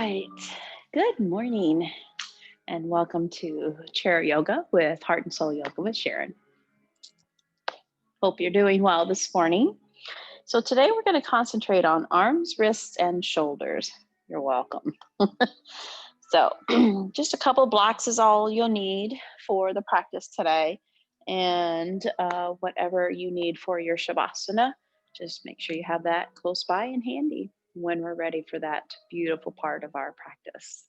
right. Good morning and welcome to Chair Yoga with Heart and Soul Yoga with Sharon. Hope you're doing well this morning. So today we're going to concentrate on arms, wrists, and shoulders. You're welcome. So just a couple blocks is all you'll need for the practice today. And whatever you need for your Shavasana, just make sure you have that close by and handy when we're ready for that beautiful part of our practice.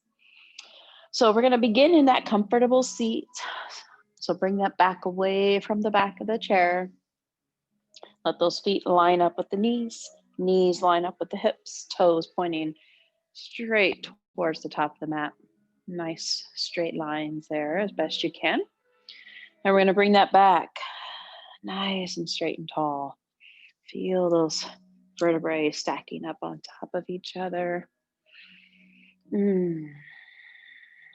So we're going to begin in that comfortable seat. So bring that back away from the back of the chair. Let those feet line up with the knees line up with the hips, toes pointing straight towards the top of the mat. Nice straight lines there as best you can. And we're going to bring that back nice and straight and tall. Feel those vertebrae stacking up on top of each other. And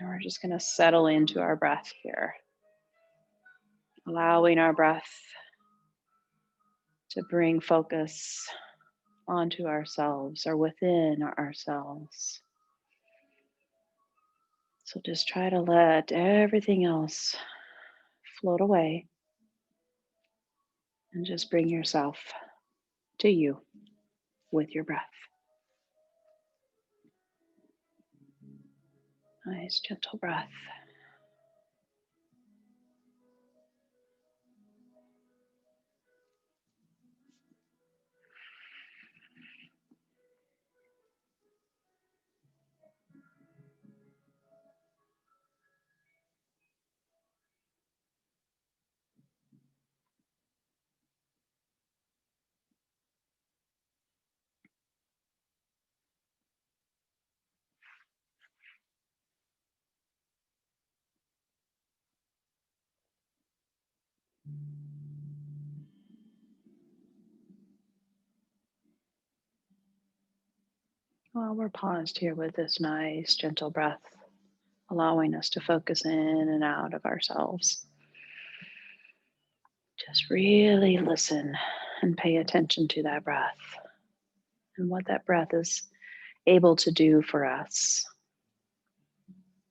we're just going to settle into our breath here. Allowing our breath to bring focus onto ourselves or within ourselves. So just try to let everything else float away and just bring yourself to you with your breath. Nice, gentle breath. Well, we're paused here with this nice, gentle breath, allowing us to focus in and out of ourselves. Just really listen and pay attention to that breath and what that breath is able to do for us,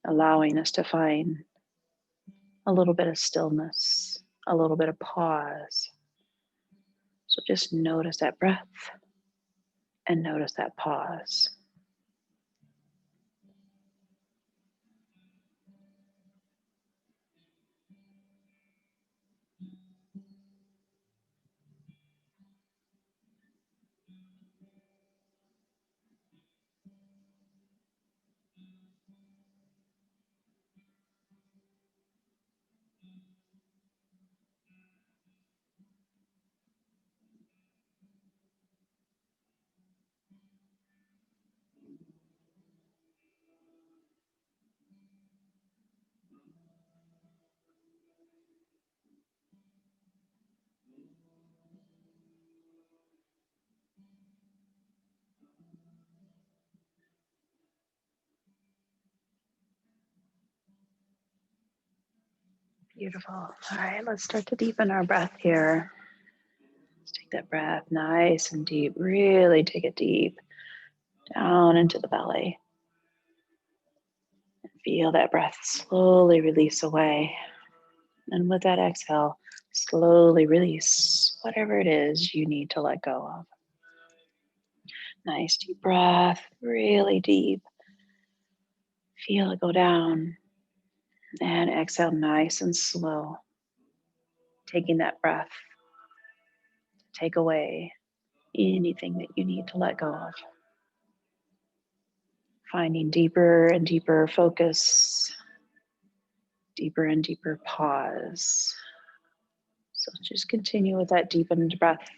allowing us to find a little bit of stillness, a little bit of pause. So just notice that breath and notice that pause. Beautiful. All right, let's start to deepen our breath here. Let's take that breath nice and deep. Really take it deep down into the belly. And feel that breath slowly release away. And with that exhale, slowly release whatever it is you need to let go of. Nice deep breath, really deep. Feel it go down. And exhale nice and slow. Taking that breath to take away anything that you need to let go of. Finding deeper and deeper focus, deeper and deeper pause. So just continue with that deepened breath.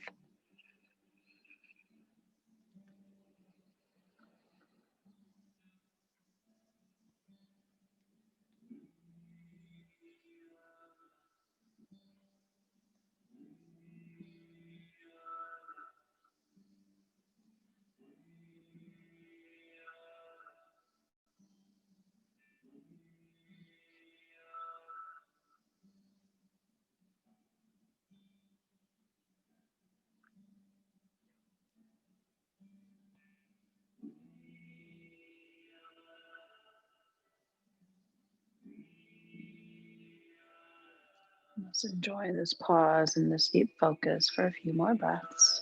Let's enjoy this pause and this deep focus for a few more breaths.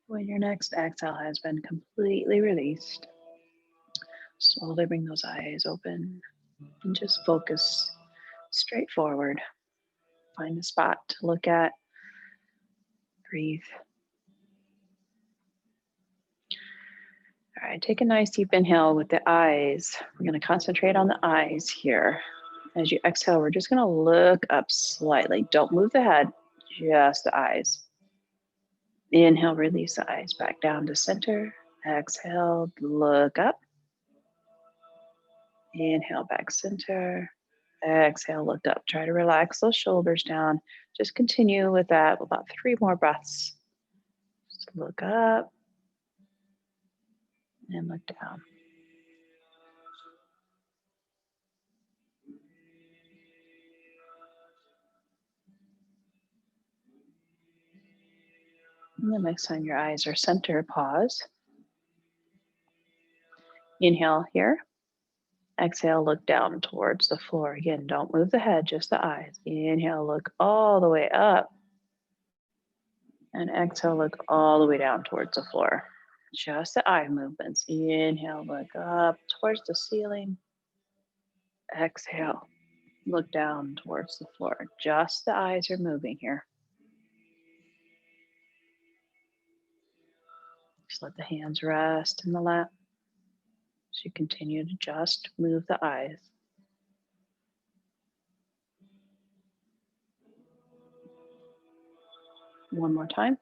When your next exhale has been completely released, slowly bring those eyes open and just focus straight forward. Find a spot to look at, breathe. All right, take a nice deep inhale with the eyes. We're going to concentrate on the eyes here. As you exhale, we're just going to look up slightly. Don't move the head, just the eyes. Inhale, release the eyes back down to center. Exhale, look up. Inhale, back center. Exhale, look up. Try to relax those shoulders down. Just continue with that about 3 more breaths. Just look up and look down. And the next time your eyes are center, pause. Inhale here. Exhale, look down towards the floor. Again, don't move the head, just the eyes. Inhale, look all the way up. And exhale, look all the way down towards the floor. Just the eye movements. Inhale, look up towards the ceiling. Exhale, look down towards the floor. Just the eyes are moving here. Just let the hands rest in the lap. So you continue to just move the eyes. One more time.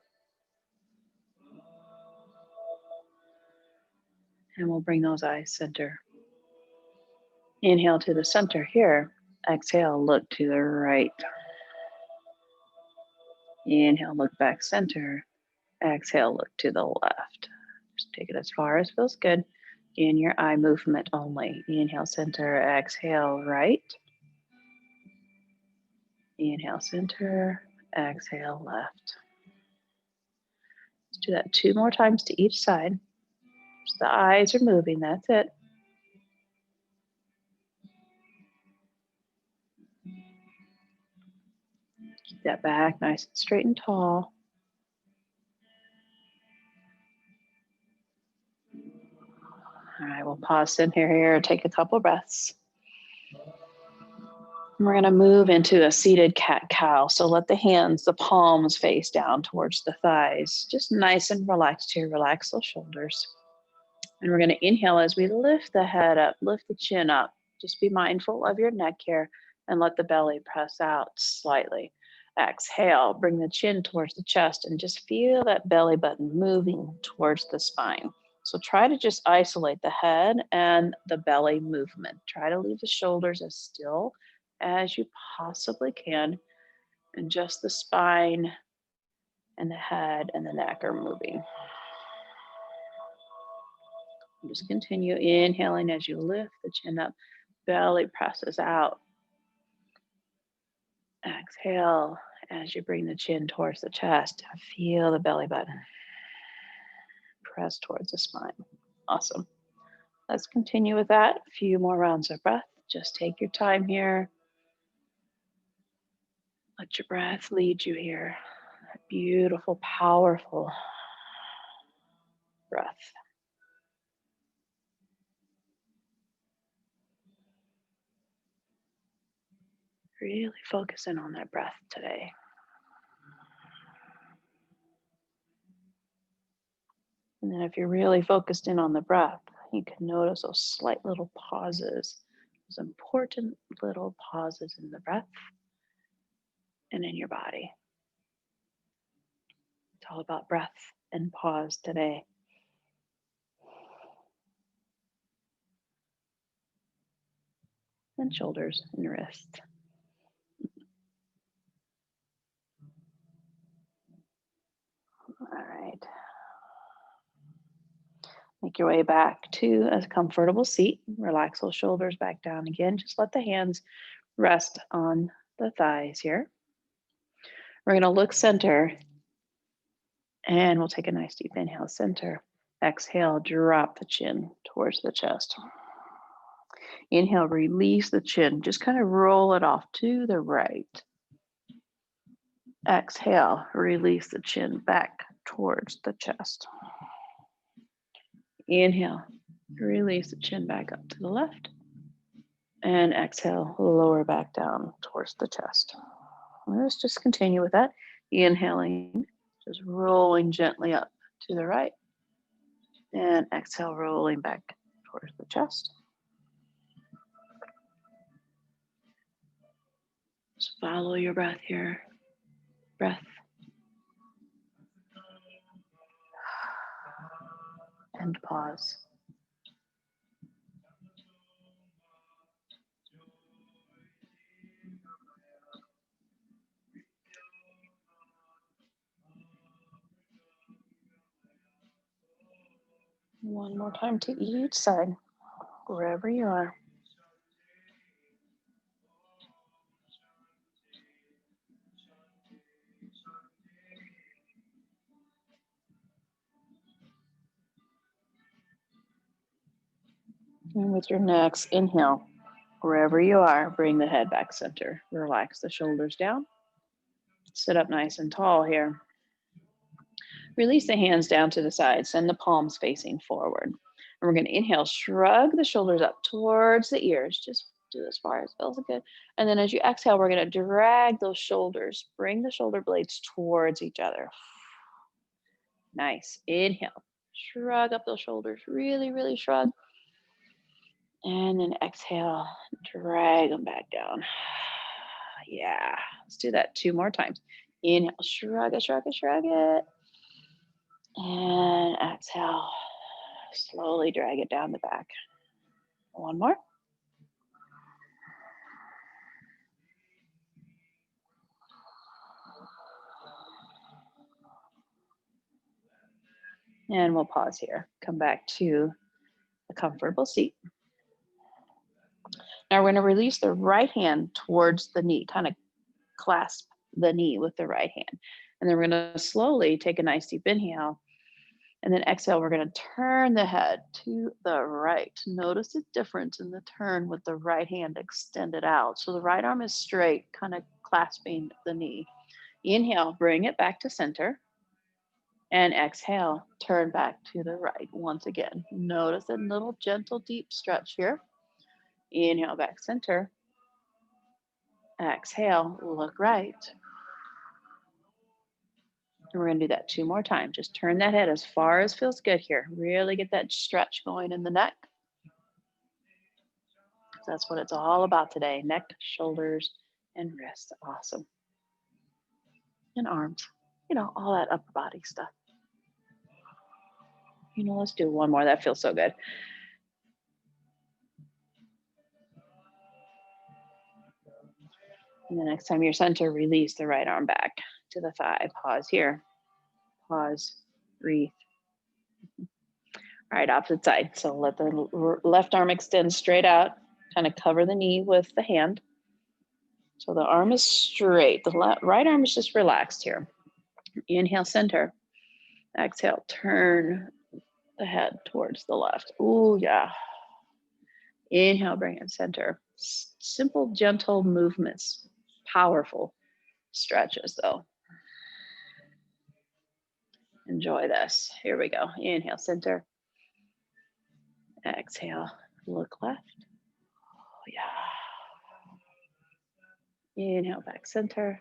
And we'll bring those eyes center. Inhale to the center here. Exhale, look to the right. Inhale, look back center. Exhale, look to the left. Just take it as far as feels good. In your eye movement only. Inhale, center. Exhale, right. Inhale, center. Exhale, left. Let's do that 2 more times to each side. Just the eyes are moving. That's it. Keep that back nice and straight and tall. All right, we'll pause in here, take a couple breaths. And we're going to move into a seated cat-cow. So let the hands, the palms face down towards the thighs. Just nice and relaxed here. Relax those shoulders. And we're going to inhale as we lift the head up, lift the chin up. Just be mindful of your neck here and let the belly press out slightly. Exhale, bring the chin towards the chest and just feel that belly button moving towards the spine. So try to just isolate the head and the belly movement. Try to leave the shoulders as still as you possibly can. And just the spine and the head and the neck are moving. Just continue inhaling as you lift the chin up, belly presses out. Exhale as you bring the chin towards the chest. Feel the belly button. Press towards the spine. Awesome. Let's continue with that. A few more rounds of breath. Just take your time here. Let your breath lead you here. Beautiful, powerful breath. Really focus in on that breath today. And then if you're really focused in on the breath, you can notice those slight little pauses, those important little pauses in the breath and in your body. It's all about breath and pause today. And shoulders and wrists. All right. Make your way back to a comfortable seat. Relax those shoulders back down again. Just let the hands rest on the thighs here. We're going to look center, and we'll take a nice deep inhale, center. Exhale, drop the chin towards the chest. Inhale, release the chin. Just kind of roll it off to the right. Exhale, release the chin back towards the chest. Inhale, release the chin back up to the left. And exhale, lower back down towards the chest. Let's just continue with that. Inhaling, just rolling gently up to the right. And exhale, rolling back towards the chest. Just follow your breath here. Breath. And pause. One more time to each side, wherever you are. And with your next inhale, wherever you are, bring the head back center. Relax the shoulders down. Sit up nice and tall here. Release the hands down to the side. Send the palms facing forward. And we're going to inhale, shrug the shoulders up towards the ears. Just do as far as feels good. And then as you exhale, we're going to drag those shoulders. Bring the shoulder blades towards each other. Nice. Inhale. Shrug up those shoulders. Really, really shrug. And then exhale. Drag them back down. Yeah. Let's do that 2 more times. Inhale. Shrug it, shrug it, shrug it. And exhale. Slowly drag it down the back. One more. And we'll pause here. Come back to a comfortable seat. Now we're going to release the right hand towards the knee, kind of clasp the knee with the right hand. And then we're going to slowly take a nice deep inhale. And then exhale, we're going to turn the head to the right. Notice the difference in the turn with the right hand extended out. So the right arm is straight, kind of clasping the knee. Inhale, bring it back to center. And exhale, turn back to the right once again. Notice a little gentle, deep stretch here. Inhale, back center. Exhale, look right. And we're going to do that 2 more times. Just turn that head as far as feels good here. Really get that stretch going in the neck. That's what it's all about today. Neck, shoulders, and wrists. Awesome. And arms. You know, all that upper body stuff. You know, let's do one more. That feels so good. And the next time you're center, release the right arm back to the thigh. Pause here. Pause. Breathe. All right, opposite side. So let the left arm extend straight out. Kind of cover the knee with the hand. So the arm is straight. The right arm is just relaxed here. Inhale, center. Exhale, turn the head towards the left. Ooh, yeah. Inhale, bring it center. Simple, gentle movements. Powerful stretches, though. Enjoy this. Here we go. Inhale, center. Exhale, look left. Oh, yeah. Inhale, back center.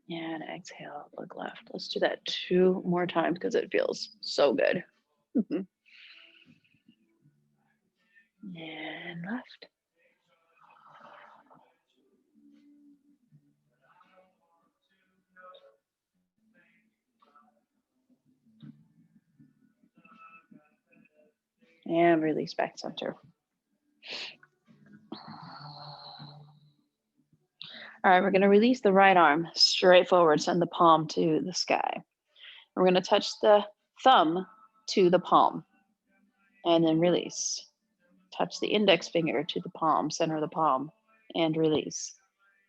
And exhale, look left. Let's do that 2 more times because it feels so good. And left. And release back center. All right, we're going to release the right arm straight forward, send the palm to the sky. We're going to touch the thumb to the palm, and then release. Touch the index finger to the palm, center of the palm, and release.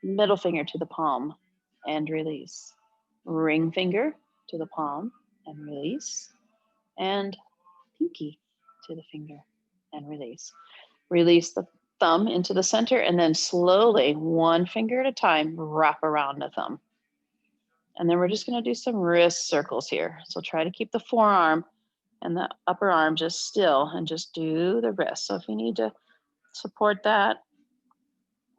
Middle finger to the palm, and release. Ring finger to the palm, and release. And pinky to the finger, and release. Release the thumb into the center, and then slowly, one finger at a time, wrap around the thumb. And then we're just going to do some wrist circles here. So try to keep the forearm and the upper arm just still and just do the wrist. So if you need to support that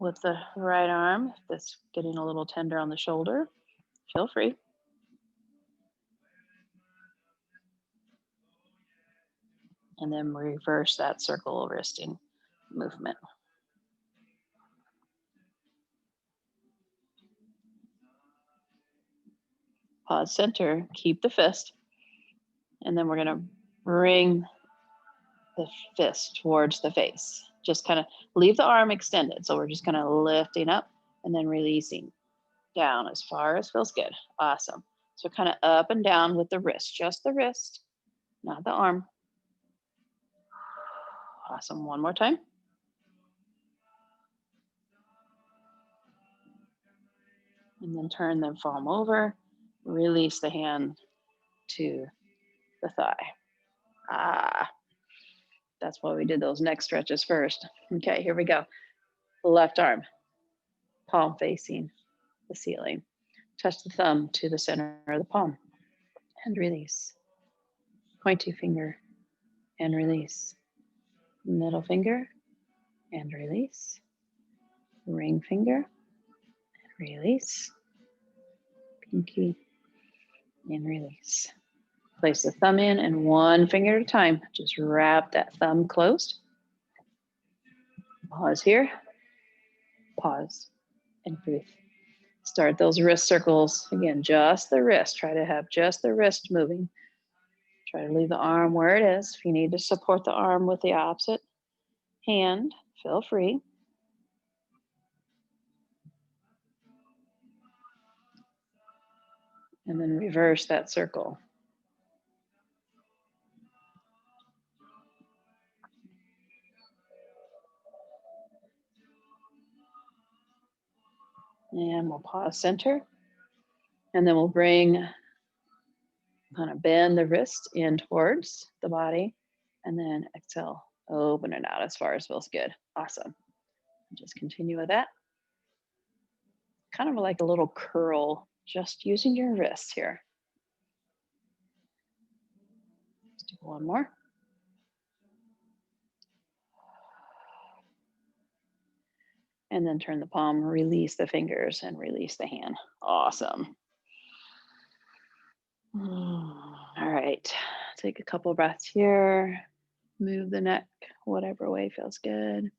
with the right arm, if that's getting a little tender on the shoulder, feel free. And then reverse that circle wristing movement. Pause center, keep the fist. And then we're going to bring the fist towards the face. Just kind of leave the arm extended. So we're just kind of lifting up and then releasing down as far as feels good. Awesome. So kind of up and down with the wrist, just the wrist, not the arm. Awesome. One more time. And then turn the palm over, release the hand to the thigh. That's why we did those neck stretches first. Okay, here we go. Left arm, palm facing the ceiling. Touch the thumb to the center of the palm and release. Pointy finger and release. Middle finger and release. Ring finger and release. Pinky and release. Place the thumb in and one finger at a time. Just wrap that thumb closed. Pause here. Pause and breathe. Start those wrist circles. Again, just the wrist. Try to have just the wrist moving. Try to leave the arm where it is. If you need to support the arm with the opposite hand, feel free. And then reverse that circle. And we'll pause center. And then we'll bring, kind of bend the wrist in towards the body. And then exhale, open it out as far as feels good. Awesome. Just continue with that. Kind of like a little curl, just using your wrists here. Let's do one more. And then turn the palm, release the fingers, and release the hand. Awesome. All right, take a couple breaths here. Move the neck, whatever way feels good.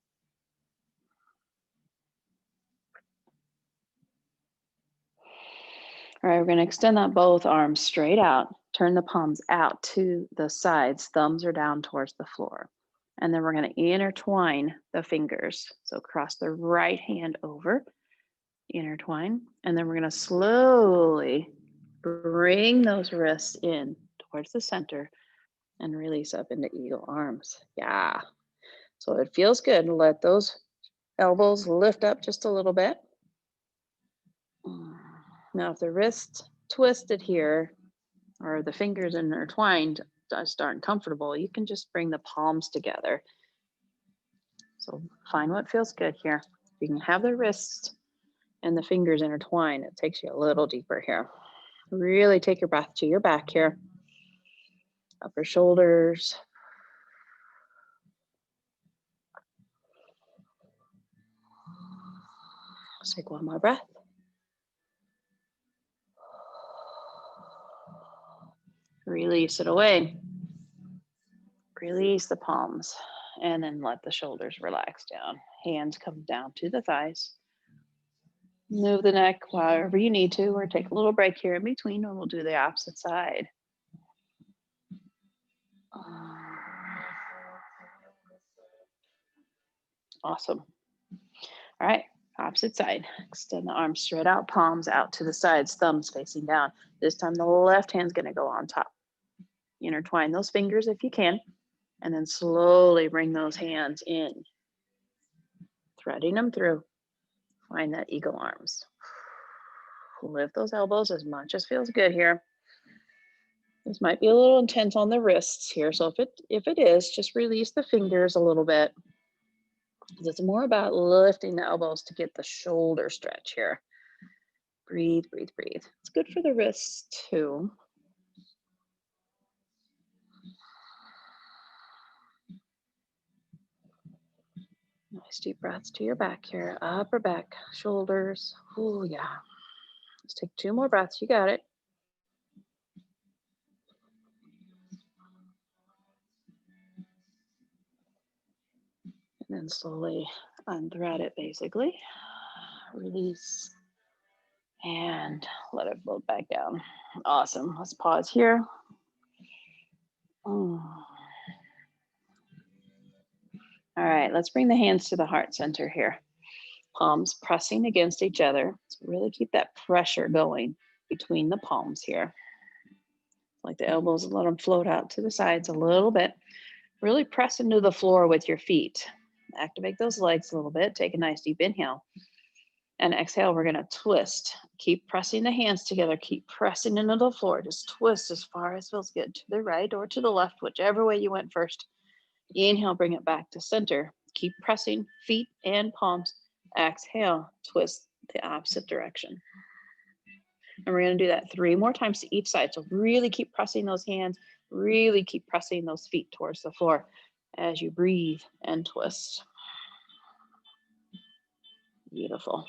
All right, we're going to extend that both arms straight out. Turn the palms out to the sides. Thumbs are down towards the floor. And then we're going to intertwine the fingers. So cross the right hand over, intertwine. And then we're going to slowly bring those wrists in towards the center and release up into eagle arms. Yeah. So it feels good. Let those elbows lift up just a little bit. Now, if the wrist twisted here or the fingers intertwined just aren't comfortable, you can just bring the palms together. So find what feels good here. You can have the wrists and the fingers intertwined. It takes you a little deeper here. Really take your breath to your back here. Upper shoulders. Let's take one more breath. Release it away. Release the palms and then let the shoulders relax down. Hands come down to the thighs. Move the neck wherever you need to, or take a little break here in between, and we'll do the opposite side. Awesome. All right, opposite side. Extend the arms straight out, palms out to the sides, thumbs facing down. This time the left hand's gonna go on top. Intertwine those fingers if you can, and then slowly bring those hands in, threading them through. Find that eagle arms. Lift those elbows as much as feels good here. This might be a little intense on the wrists here, so if it is, just release the fingers a little bit. It's more about lifting the elbows to get the shoulder stretch here. Breathe, breathe, breathe. It's good for the wrists too. Nice deep breaths to your back here, upper back, shoulders. Oh yeah. Let's take 2 more breaths. You got it. And then slowly unthread it basically. Release and let it float back down. Awesome. Let's pause here. All right, let's bring the hands to the heart center here. Palms pressing against each other. So really keep that pressure going between the palms here. Like the elbows, let them float out to the sides a little bit. Really press into the floor with your feet. Activate those legs a little bit. Take a nice deep inhale. And exhale, we're going to twist. Keep pressing the hands together. Keep pressing into the floor. Just twist as far as feels good to the right or to the left, whichever way you went first. Inhale, bring it back to center. Keep pressing feet and palms. Exhale, twist the opposite direction. And we're going to do that 3 more times to each side. So really keep pressing those hands. Really keep pressing those feet towards the floor as you breathe and twist. Beautiful.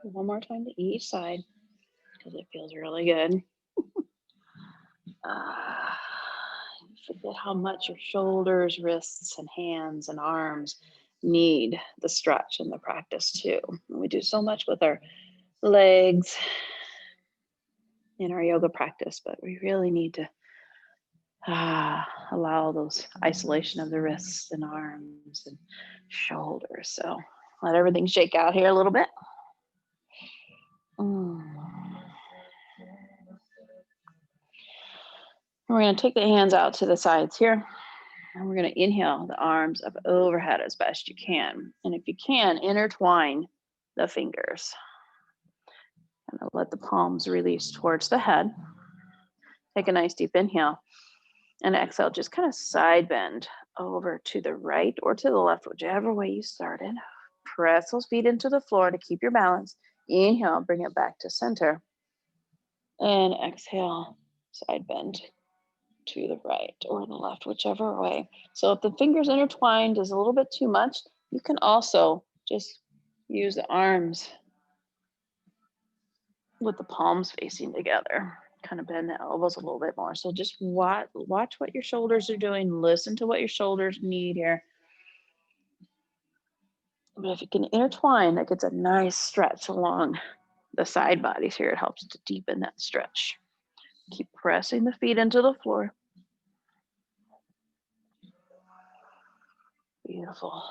One more time to each side because it feels really good. Forget how much your shoulders, wrists, and hands and arms need the stretch and the practice too. We do so much with our legs in our yoga practice, but we really need to allow those isolation of the wrists and arms and shoulders. So let everything shake out here a little bit. We're going to take the hands out to the sides here. And we're going to inhale the arms up overhead as best you can. And if you can, intertwine the fingers. And let the palms release towards the head. Take a nice deep inhale. And exhale, just kind of side bend over to the right or to the left, whichever way you started. Press those feet into the floor to keep your balance. Inhale, bring it back to center. And exhale, side bend to the right or the left, whichever way. So if the fingers intertwined is a little bit too much, you can also just use the arms with the palms facing together. Kind of bend the elbows a little bit more. So just watch what your shoulders are doing. Listen to what your shoulders need here. But if you can intertwine, that gets a nice stretch along the side bodies here. It helps to deepen that stretch. Keep pressing the feet into the floor. Beautiful.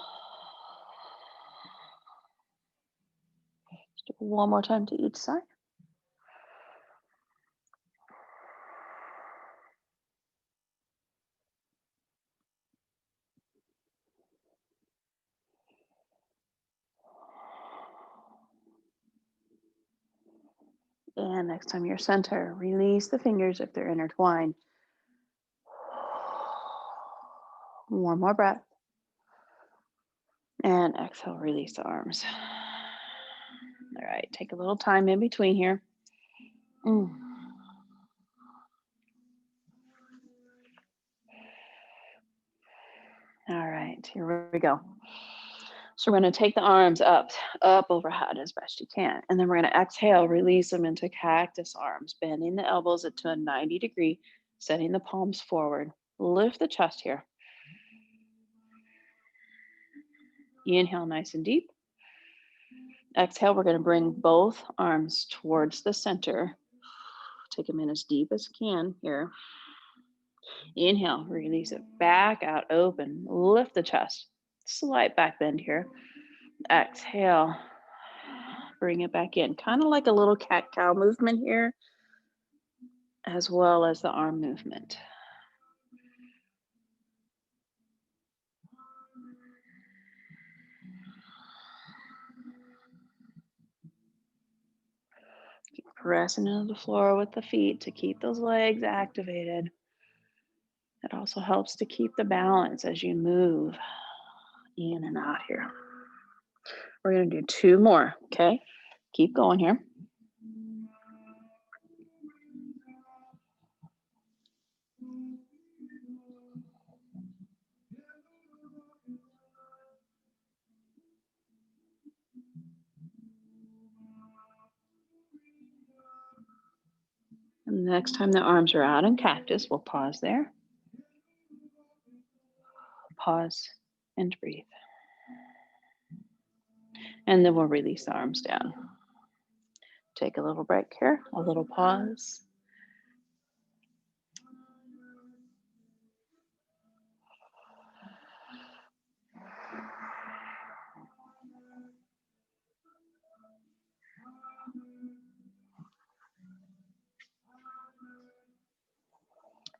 Just do one more time to each side. And next time you're center, release the fingers if they're intertwined. One more breath. And exhale, release the arms. All right, take a little time in between here. All right, here we go. So we're going to take the arms up overhead as best you can. And then we're going to exhale, release them into cactus arms, bending the elbows to a 90 degree, setting the palms forward. Lift the chest here. Inhale nice and deep. Exhale, we're going to bring both arms towards the center. Take them in as deep as you can here. Inhale, release it back out, open, lift the chest. Slight back bend here. Exhale, bring it back in. Kind of like a little cat-cow movement here, as well as the arm movement. Keep pressing into the floor with the feet to keep those legs activated. It also helps to keep the balance as you move in and out here. We're going to do 2 more, okay? Keep going here. And the next time the arms are out in cactus, we'll pause there. Pause and breathe. And then we'll release the arms down. Take a little break here, a little pause.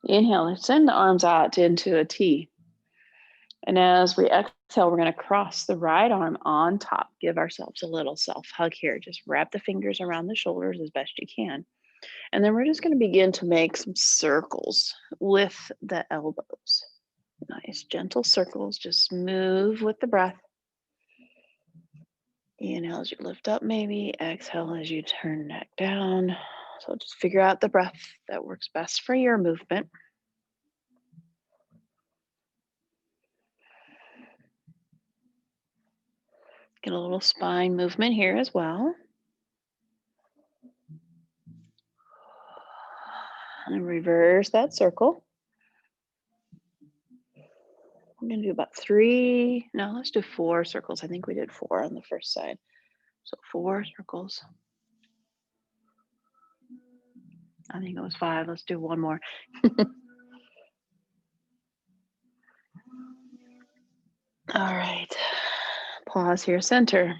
Inhale, send the arms out into a T. And as we exhale, we're going to cross the right arm on top. Give ourselves a little self-hug here. Just wrap the fingers around the shoulders as best you can. And then we're just going to begin to make some circles with the elbows. Nice, gentle circles. Just move with the breath. Inhale as you lift up maybe. Exhale as you turn neck down. So just figure out the breath that works best for your movement. Get a little spine movement here as well. And reverse that circle. We're going to do about 3, no, let's do 4 circles. I think we did 4 on the first side. So 4 circles. I think it was 5. Let's do 1 more. All right. Pause here, center.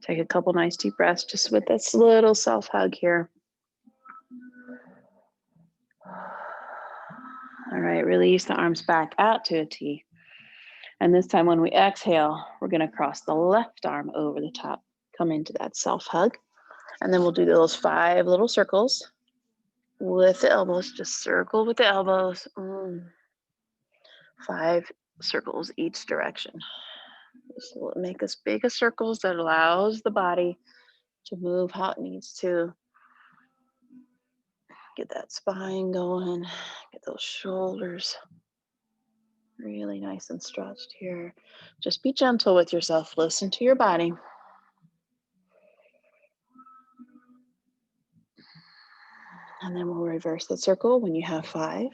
Take a couple nice deep breaths just with this little self-hug here. All right, release the arms back out to a T. And this time when we exhale, we're going to cross the left arm over the top. Come into that self-hug. And then we'll do those 5 little circles with the elbows. Just circle with the elbows. 5 circles each direction. Just make as big as circles that allows the body to move how it needs to. Get that spine going. Get those shoulders really nice and stretched here. Just be gentle with yourself. Listen to your body. And then we'll reverse the circle when you have 5.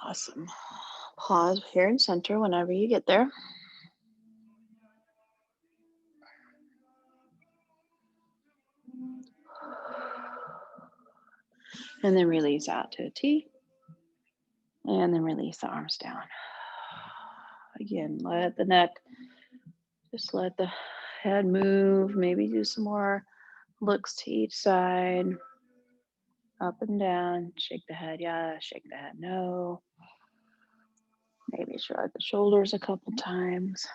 Awesome. Pause here in center whenever you get there. And then release out to a T. And then release the arms down. Again, let the neck, just let the head move. Maybe do some more looks to each side. Up and down. Shake the head, yeah. Shake the head, no. Maybe shrug the shoulders a couple times.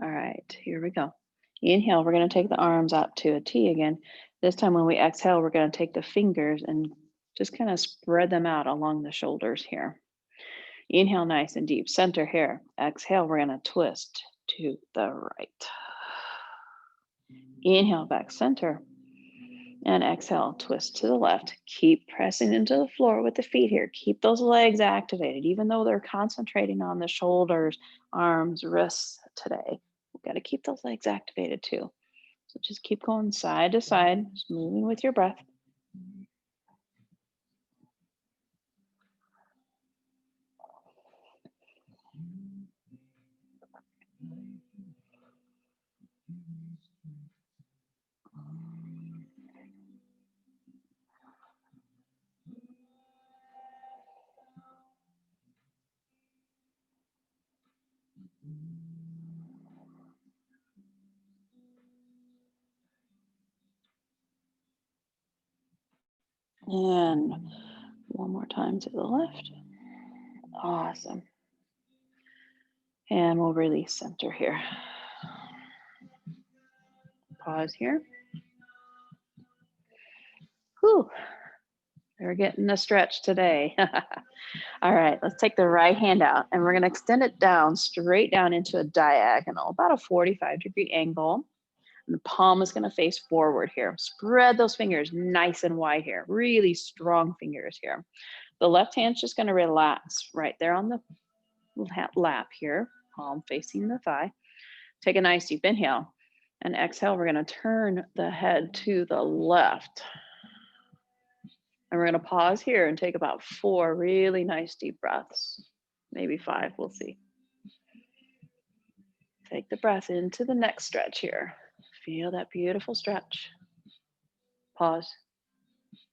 All right, here we go. Inhale, we're going to take the arms out to a T again. This time when we exhale, we're going to take the fingers and just kind of spread them out along the shoulders here. Inhale, nice and deep, center here. Exhale, we're going to twist to the right. Inhale, back center. And exhale, twist to the left. Keep pressing into the floor with the feet here. Keep those legs activated, even though they're concentrating on the shoulders, arms, wrists today. We've got to keep those legs activated too. So just keep going side to side, just moving with your breath. And one more time to the left. Awesome. And we'll release center here. Pause here. Whew. We're getting a stretch today. All right, let's take the right hand out and we're going to extend it down, straight down into a diagonal, about a 45-degree angle. And the palm is going to face forward here. Spread those fingers nice and wide here. Really strong fingers here. The left hand's just going to relax right there on the lap here, palm facing the thigh. Take a nice deep inhale and exhale. We're going to turn the head to the left. And we're going to pause here and take about 4 really nice deep breaths, maybe 5, we'll see. Take the breath into the next stretch here. Feel that beautiful stretch. Pause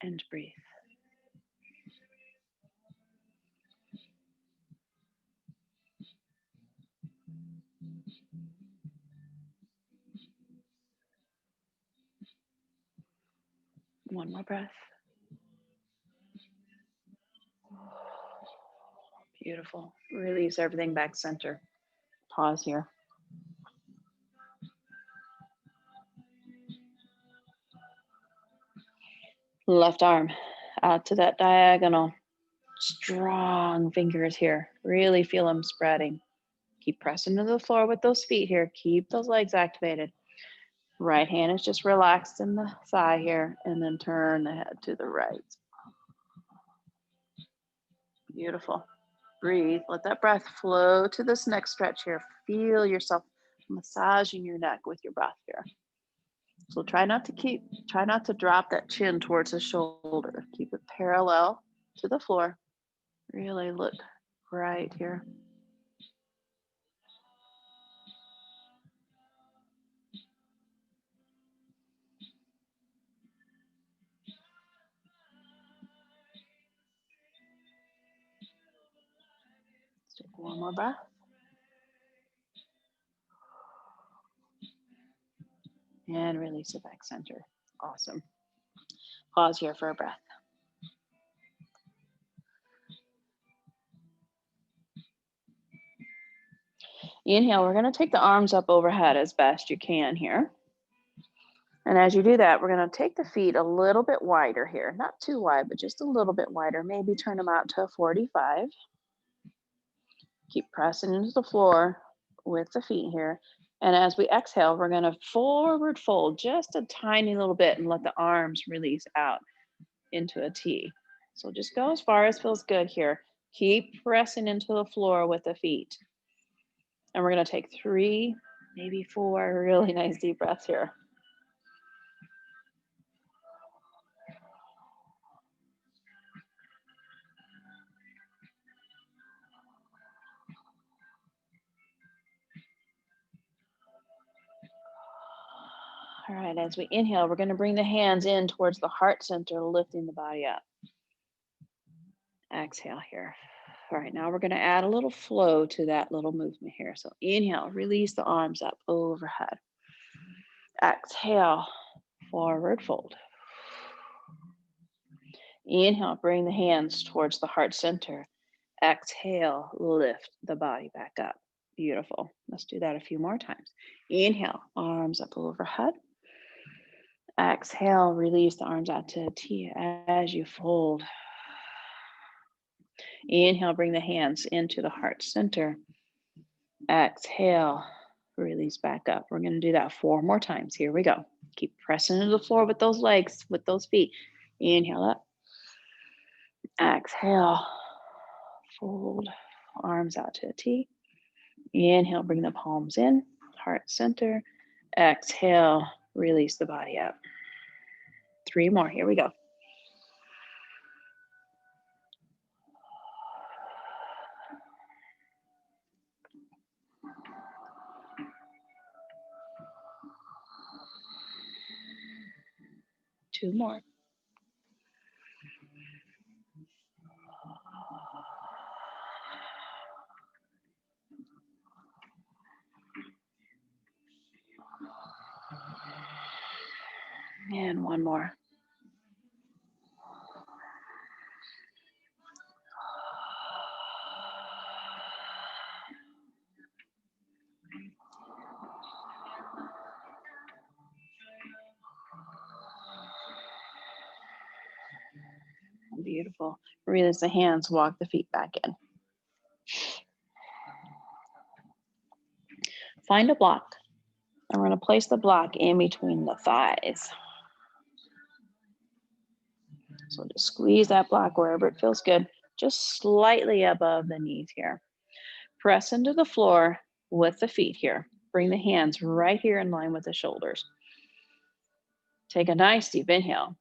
and breathe. One more breath. Beautiful. Release everything back center. Pause here. Left arm out to that diagonal. Strong fingers here. Really feel them spreading. Keep pressing to the floor with those feet here. Keep those legs activated. Right hand is just relaxed in the thigh here, and then turn the head to the right. Beautiful. Breathe. Let that breath flow to this next stretch here. Feel yourself massaging your neck with your breath here. So try not to drop that chin towards the shoulder. Keep it parallel to the floor. Really look right here. Let's take one more breath. And release it back center. Awesome. Pause here for a breath. Inhale, we're going to take the arms up overhead as best you can here. And as you do that, we're going to take the feet a little bit wider here. Not too wide, but just a little bit wider. Maybe turn them out to a 45. Keep pressing into the floor with the feet here. And as we exhale, we're going to forward fold just a tiny little bit and let the arms release out into a T. So just go as far as feels good here. Keep pressing into the floor with the feet. And we're going to take 3, maybe 4 really nice deep breaths here. All right, as we inhale, we're going to bring the hands in towards the heart center, lifting the body up. Exhale here. All right, now we're going to add a little flow to that little movement here. So inhale, release the arms up overhead. Exhale, forward fold. Inhale, bring the hands towards the heart center. Exhale, lift the body back up. Beautiful. Let's do that a few more times. Inhale, arms up overhead. Exhale, release the arms out to a T as you fold. Inhale, bring the hands into the heart center. Exhale, release back up. We're going to do that 4 more times. Here we go. Keep pressing into the floor with those legs, with those feet. Inhale up. Exhale. Fold arms out to a T. Inhale, bring the palms in, heart center. Exhale, release the body up. 3 more. Here we go. Two more. And one more. Beautiful. Release the hands, walk the feet back in. Find a block. And we're going to place the block in between the thighs. So just squeeze that block wherever it feels good, just slightly above the knees here. Press into the floor with the feet here. Bring the hands right here in line with the shoulders. Take a nice deep inhale.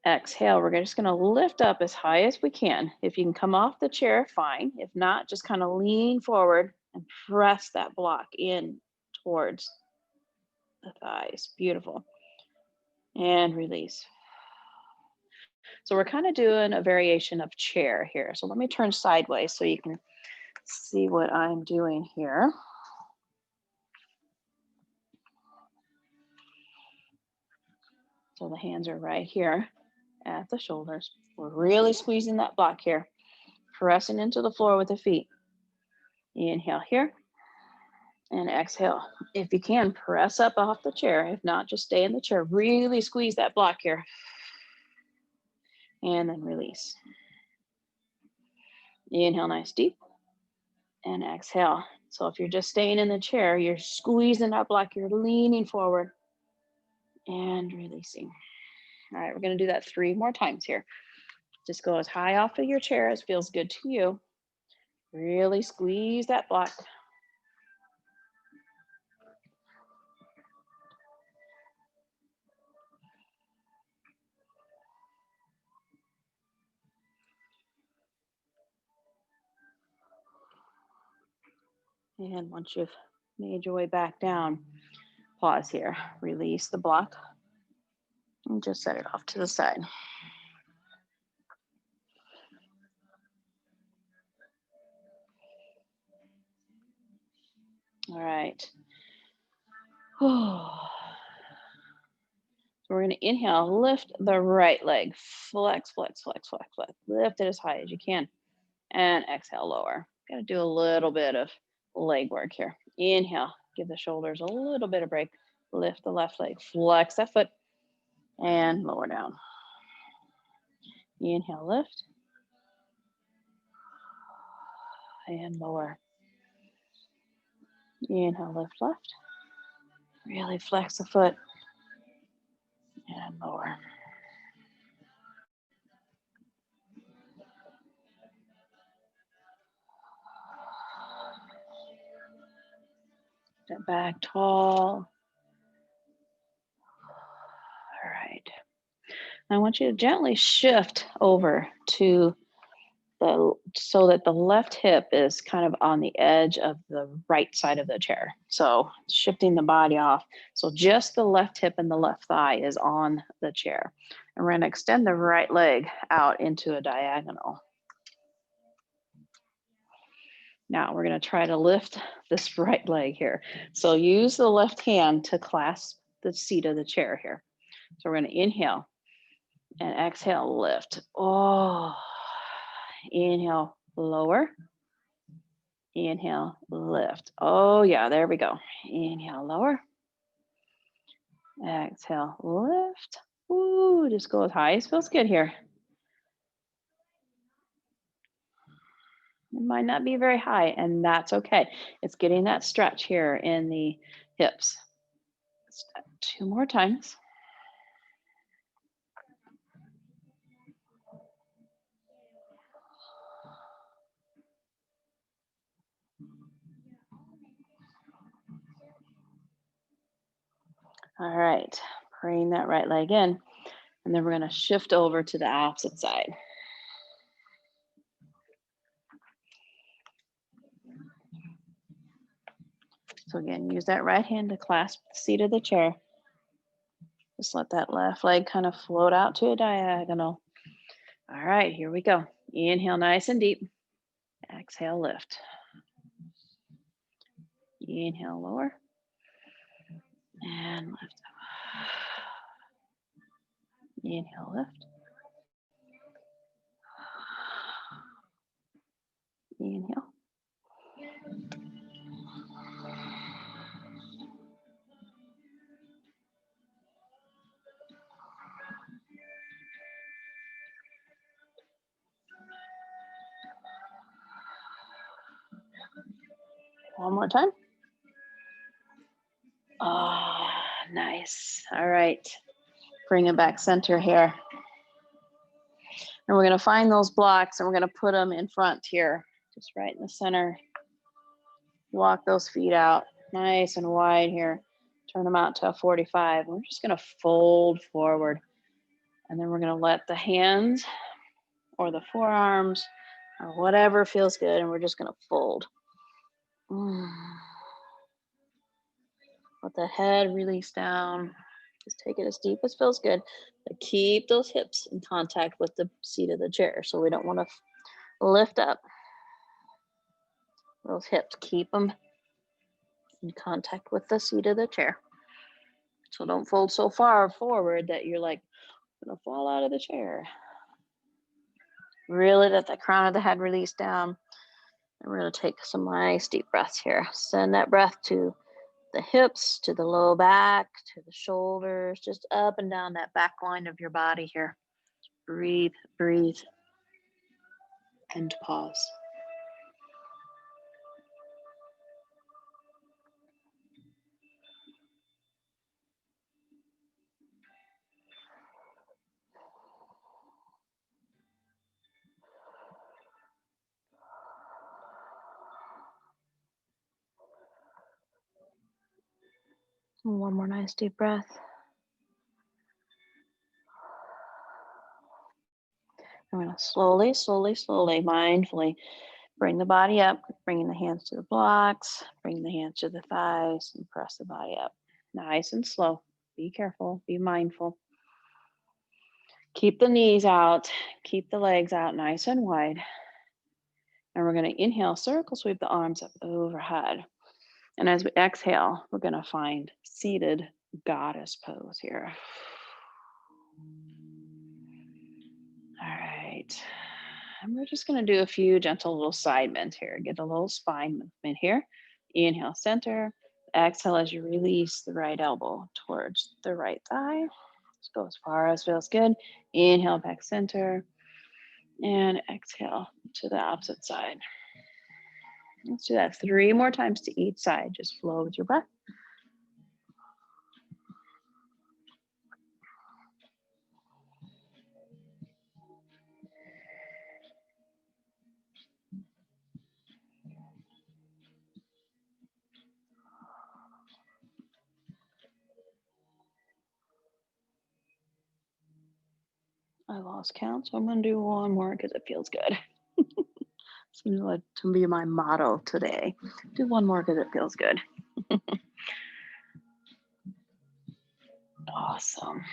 Exhale, we're just going to lift up as high as we can. If you can come off the chair, fine. If not, just kind of lean forward and press that block in towards the thighs. Beautiful. And release. So we're kind of doing a variation of chair here. So let me turn sideways so you can see what I'm doing here. So the hands are right here at the shoulders. We're really squeezing that block here, pressing into the floor with the feet. Inhale here and exhale. If you can, press up off the chair. If not, just stay in the chair. Really squeeze that block here. And then release. Inhale, nice deep. And exhale. So if you're just staying in the chair, you're squeezing that block, you're leaning forward and releasing. All right, we're going to do that 3 more times here. Just go as high off of your chair as feels good to you. Really squeeze that block. And once you've made your way back down, pause here. Release the block and just set it off to the side. All right. So we're going to inhale, lift the right leg, flex, flex, flex, flex, flex. Lift it as high as you can. And exhale, lower. Got to do a little bit of leg work here. Inhale, give the shoulders a little bit of break. Lift the left leg, flex that foot, and lower down. Inhale, lift, and lower. Inhale, lift left. Really flex the foot, and lower. Step back tall. All right. I want you to gently shift over to so that the left hip is kind of on the edge of the right side of the chair. So shifting the body off. So just the left hip and the left thigh is on the chair. And we're going to extend the right leg out into a diagonal. Now we're going to try to lift this right leg here. So use the left hand to clasp the seat of the chair here. So we're going to inhale and exhale, lift. Oh, inhale, lower. Inhale, lift. Oh yeah, there we go. Inhale, lower. Exhale, lift. Ooh, just go as high as feels good here. It might not be very high, and that's okay. It's getting that stretch here in the hips. 2 more times. All right, bring that right leg in, and then we're going to shift over to the opposite side. So again, use that right hand to clasp the seat of the chair. Just let that left leg kind of float out to a diagonal. All right, here we go. Inhale nice and deep. Exhale, lift. Inhale, lower. And lift. Inhale, lift. Inhale. One more time. Ah, nice. All right. Bring it back center here. And we're going to find those blocks and we're going to put them in front here, just right in the center. Walk those feet out nice and wide here. Turn them out to a 45. We're just going to fold forward. And then we're going to let the hands or the forearms or whatever feels good. And we're just going to fold. Let the head release down. Just take it as deep as feels good. But keep those hips in contact with the seat of the chair. So we don't want to lift up those hips. Keep them in contact with the seat of the chair. So don't fold so far forward that you're like gonna fall out of the chair. Really let the crown of the head release down. And we're gonna take some nice deep breaths here. Send that breath to the hips, to the low back, to the shoulders, just up and down that back line of your body here. Breathe, breathe, and pause. One more nice deep breath. I'm going to slowly, slowly, slowly, mindfully bring the body up, bringing the hands to the blocks, bring the hands to the thighs, and press the body up. Nice and slow. Be careful, be mindful. Keep the knees out, keep the legs out nice and wide. And we're going to inhale, circle sweep the arms up overhead. And as we exhale, we're going to find seated goddess pose here. All right. And we're just going to do a few gentle little side bends here. Get a little spine movement here. Inhale, center. Exhale as you release the right elbow towards the right thigh. Just go as far as feels good. Inhale, back center. And exhale to the opposite side. Let's do that 3 more times to each side. Just flow with your breath. I lost count, so I'm going to do one more because it feels good. Seems like to be my motto today. Do one more because it feels good. Awesome.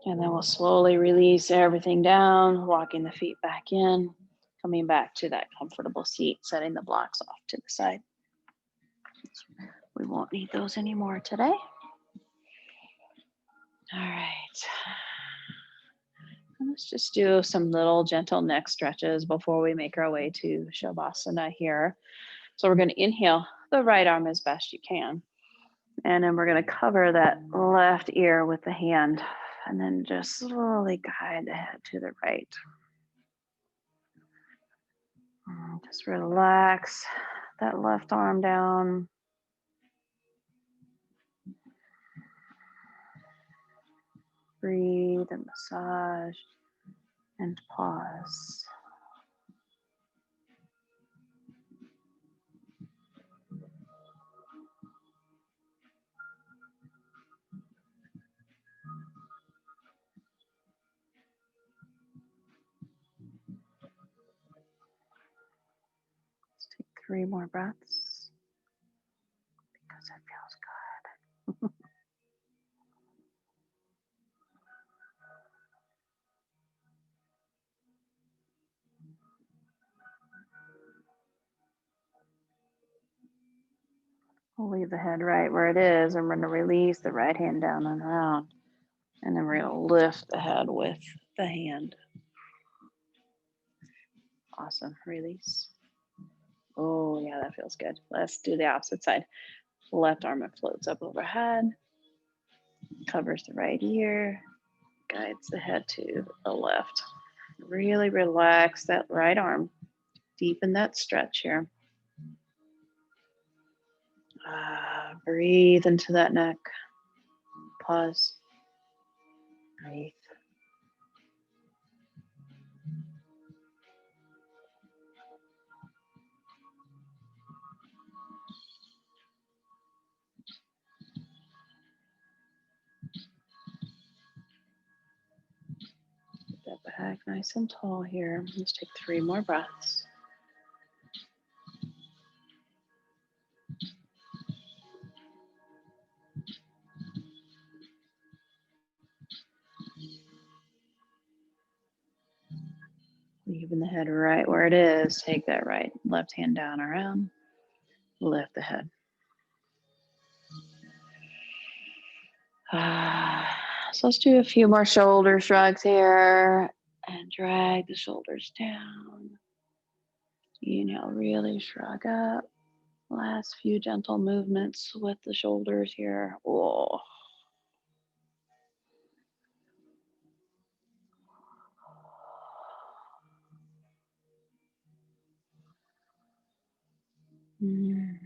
And then we'll slowly release everything down, walking the feet back in, coming back to that comfortable seat, setting the blocks off to the side. We won't need those anymore today. All right. And let's just do some little gentle neck stretches before we make our way to Shavasana here. So we're going to inhale the right arm as best you can. And then we're going to cover that left ear with the hand. And then just slowly guide the head to the right. Just relax that left arm down. breathe and massage and pause. Let's take 3 more breaths because it feels good. We'll leave the head right where it is. I'm going to release the right hand down and around. And then we're going to lift the head with the hand. Awesome. Release. Oh, yeah, that feels good. Let's do the opposite side. Left arm floats up overhead, covers the right ear, guides the head to the left. Really relax that right arm. Deepen that stretch here. Breathe into that neck. Pause. Breathe. Get back nice and tall here. Let's take 3 more breaths. Leaving the head right where it is. Take that right, left hand down around. Lift the head. So let's do a few more shoulder shrugs here and drag the shoulders down. Inhale, really shrug up. Last few gentle movements with the shoulders here. Oh. Mm.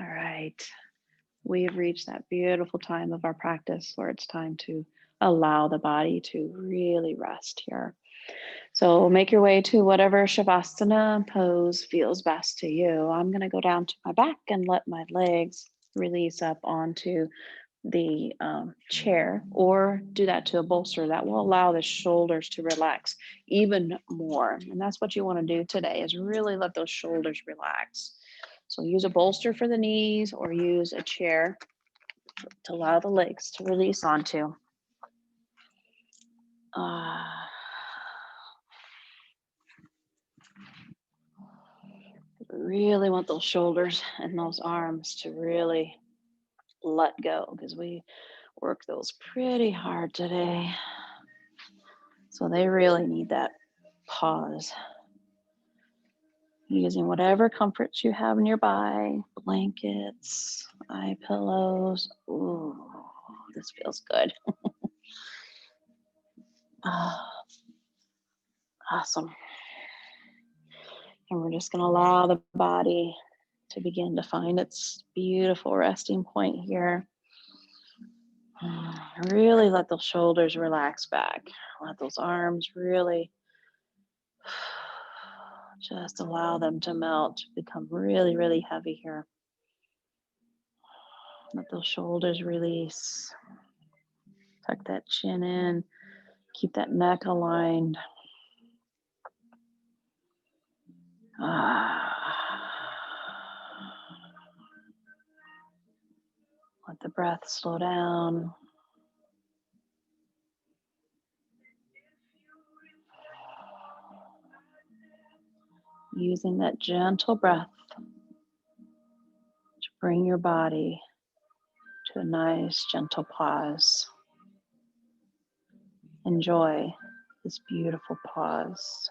All right. We have reached that beautiful time of our practice where it's time to allow the body to really rest here. So make your way to whatever Shavasana pose feels best to you. I'm going to go down to my back and let my legs release up onto the chair, or do that to a bolster. That will allow the shoulders to relax even more. And that's what you want to do today, is really let those shoulders relax. So use a bolster for the knees or use a chair to allow the legs to release onto. Really want those shoulders and those arms to really let go, because we work those pretty hard today. So they really need that pause. Using whatever comforts you have nearby, blankets, eye pillows. Ooh, this feels good. Awesome. And we're just going to allow the body to begin to find its beautiful resting point here. Really let those shoulders relax back. Let those arms really just allow them to melt, become really, really heavy here. Let those shoulders release. Tuck that chin in. Keep that neck aligned. Let the breath slow down. Using that gentle breath to bring your body to a nice, gentle pause. Enjoy this beautiful pause.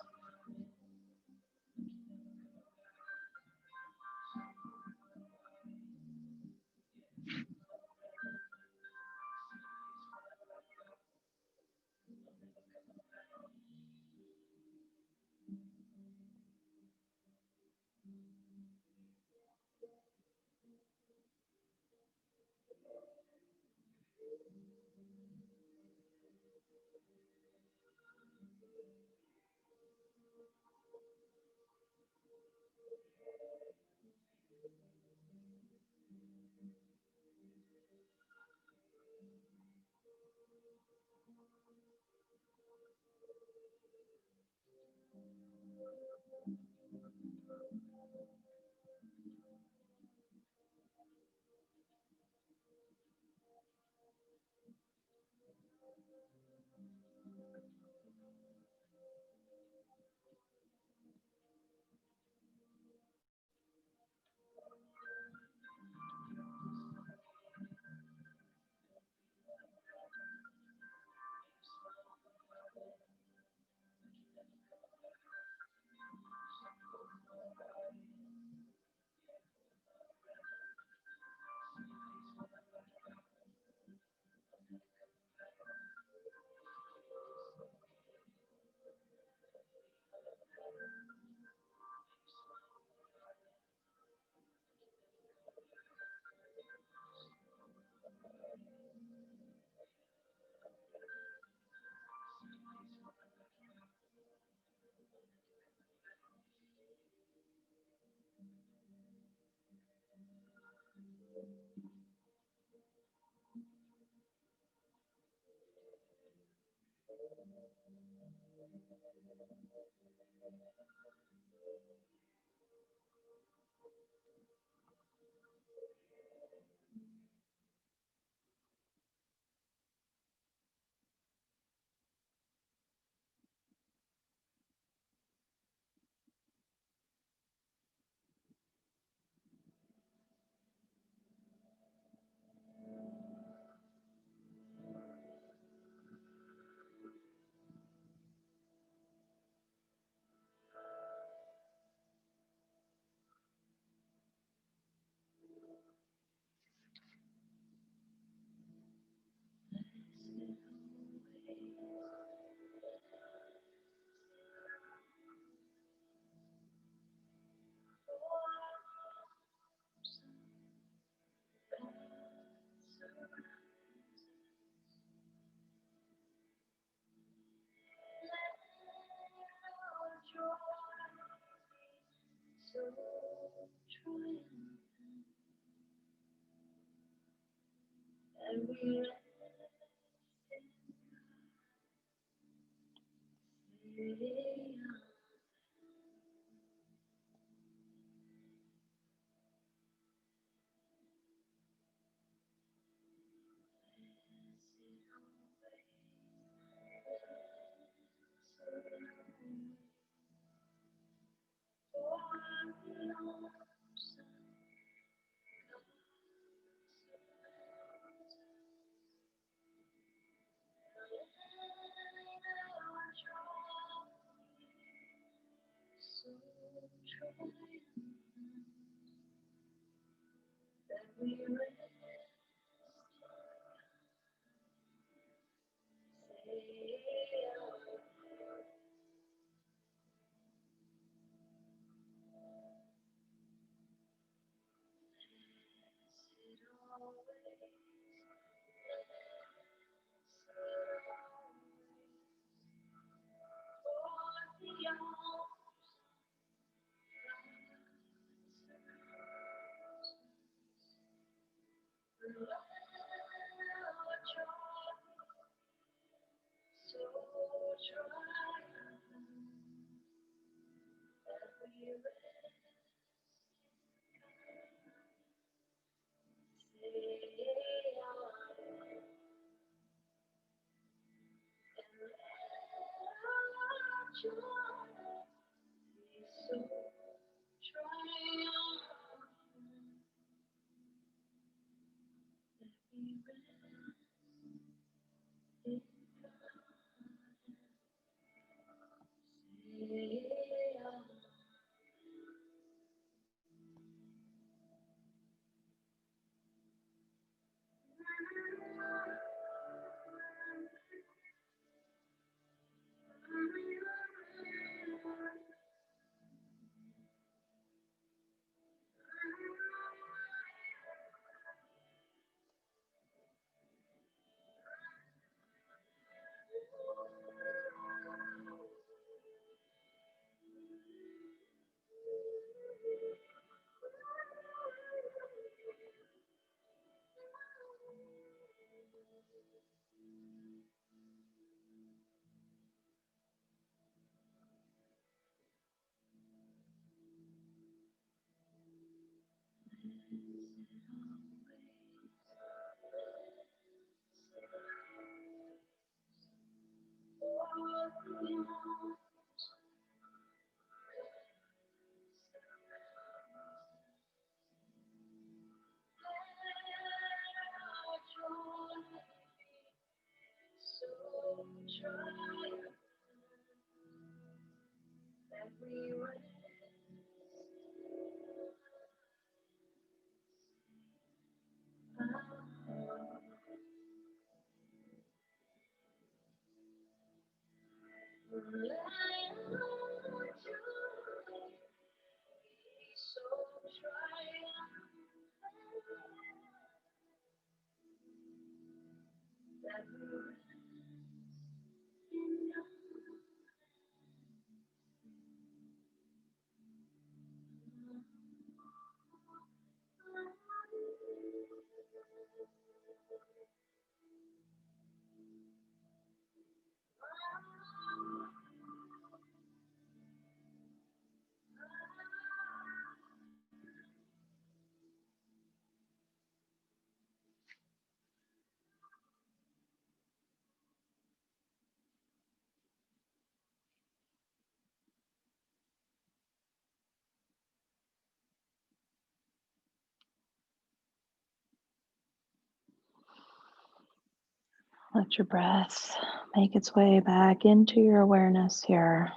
Let your breath make its way back into your awareness here.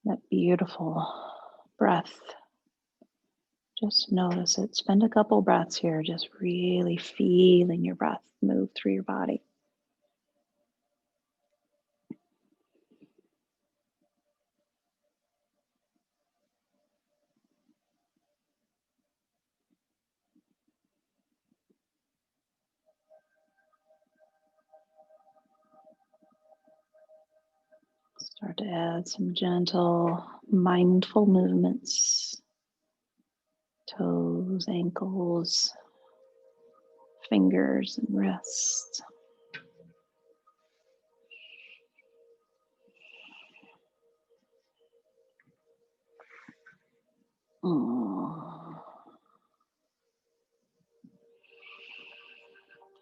That beautiful breath. Just notice it. Spend a couple breaths here, just really feeling your breath move through your body. Start to add some gentle, mindful movements. Toes, ankles, fingers, and wrists.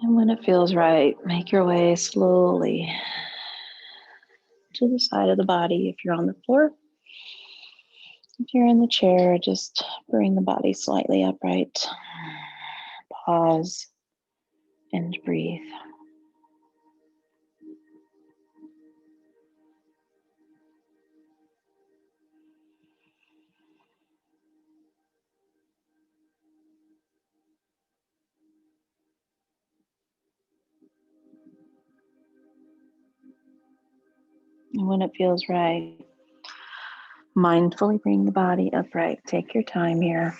And when it feels right, make your way slowly to the side of the body if you're on the floor. If you're in the chair, just bring the body slightly upright. Pause and breathe. And when it feels right, mindfully bring the body upright. Take your time here.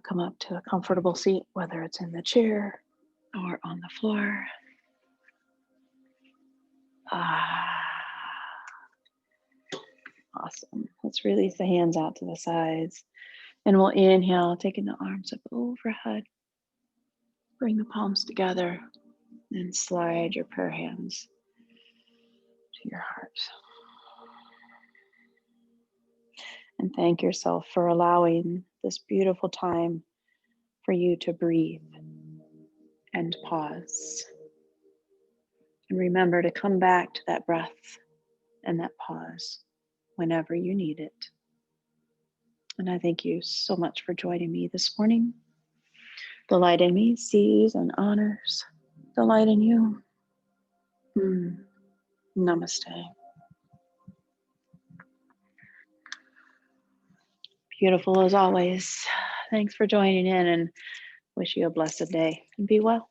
Come up to a comfortable seat, whether it's in the chair or on the floor. Awesome. Let's release the hands out to the sides. And we'll inhale, taking the arms up overhead. Bring the palms together and slide your prayer hands to your heart. And thank yourself for allowing this beautiful time for you to breathe and pause. And remember to come back to that breath and that pause whenever you need it. And I thank you so much for joining me this morning. The light in me sees and honors the light in you. Namaste. Beautiful as always. Thanks for joining in and wish you a blessed day and be well.